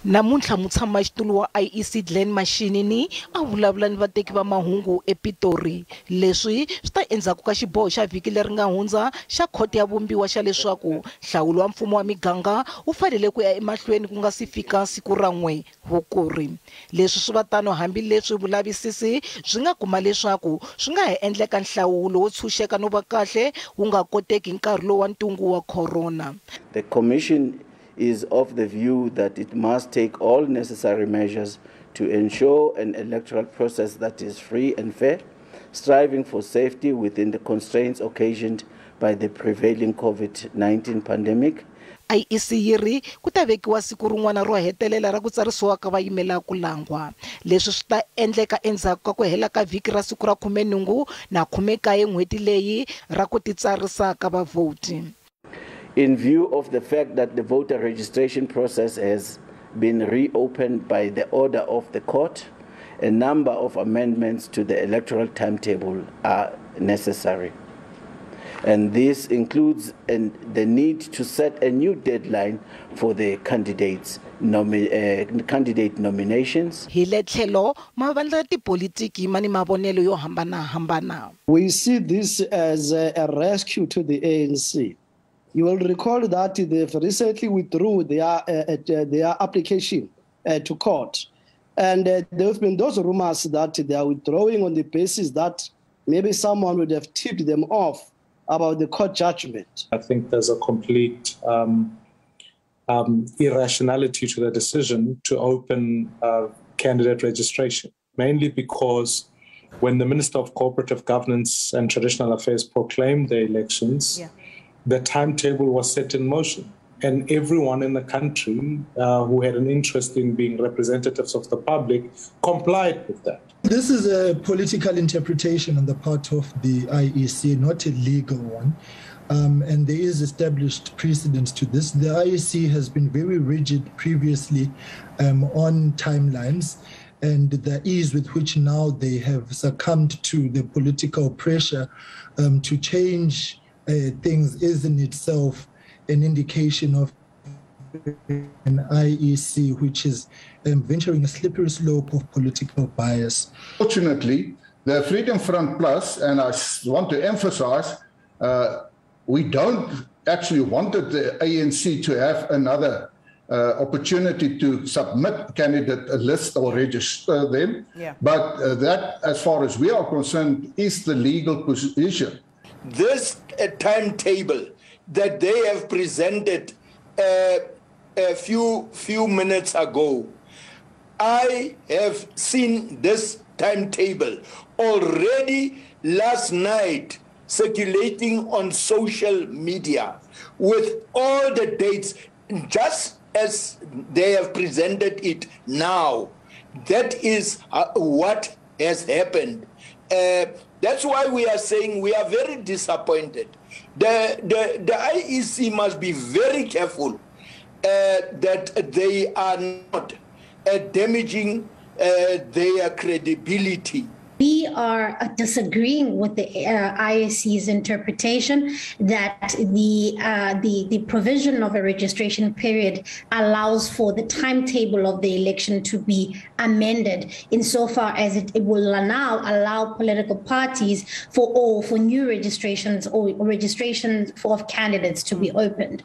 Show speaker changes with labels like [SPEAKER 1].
[SPEAKER 1] Namuntlha mutshamaxitulu wa IEC Mashinini a vulavula ni vateki va mahungu ePitori. Leswi swi ta endzhaku ka xiboho xa vhiki leri nga hundza xa khoto ya vumbiwa xa leswaku nhlawulo wa mfumo wa miganga wu fanele ku ya emahlweni ku nga si fika siku ra 1 Hukuri. Leswi swi va tano hambileswi vulavisisi byi nga kuma leswaku swi nga ha endleka nhlawulo wo tshunxeka no va kahle wu nga koteki nkarhi lowu wa ntungu wa corona.
[SPEAKER 2] The commission is of the view that it must take all necessary measures to ensure an electoral process that is free and fair, striving for safety within the constraints occasioned by the prevailing COVID-19 pandemic.
[SPEAKER 1] IEC yiri ku ta vekiwa siku rin'wana ro hetelela ra ku tsarisiwa ka vayimela-ku-langwa. Leswi swi ta endleka endzhaku ka ku hela ka vhiki ra siku ra 18 na 19 n'hweti leyi ra ku titsarisa ka vavhoti.
[SPEAKER 2] In view of the fact that the voter registration process has been reopened by the order of the court, a number of amendments to the electoral timetable are necessary. And this includes the need to set a new deadline for the candidate nominations.
[SPEAKER 1] Mavandla tipolitiki mani mavonelo yo hambana.
[SPEAKER 3] We see this as a rescue to the ANC. You will recall that they've recently withdrew their application to court. And there have been those rumors that they are withdrawing on the basis that maybe someone would have tipped them off about the court judgment.
[SPEAKER 4] I think there's a complete irrationality to the decision to open candidate registration, mainly because when the Minister of Cooperative Governance and Traditional Affairs proclaimed the elections, the timetable was set in motion, and everyone in the country who had an interest in being representatives of the public complied with that.
[SPEAKER 5] This is a political interpretation on the part of the IEC, not a legal one. And there is established precedence to this. The IEC has been very rigid previously on timelines, and the ease with which now they have succumbed to the political pressure to change things is in itself an indication of an IEC which is venturing a slippery slope of political bias.
[SPEAKER 6] Fortunately, the Freedom Front Plus, and I want to emphasize, we don't actually wanted the ANC to have another opportunity to submit candidate list or register them. But that, as far as we are concerned, is the legal position.
[SPEAKER 7] This timetable that they have presented a few minutes ago, I have seen this timetable already last night circulating on social media with all the dates, just as they have presented it now. That is what has happened. That's why we are saying we are very disappointed. The IEC must be very careful that they are not damaging their credibility.
[SPEAKER 8] We are disagreeing with the IEC's interpretation that the provision of a registration period allows for the timetable of the election to be amended insofar as it will now allow political parties for new registrations or registrations of candidates to be opened.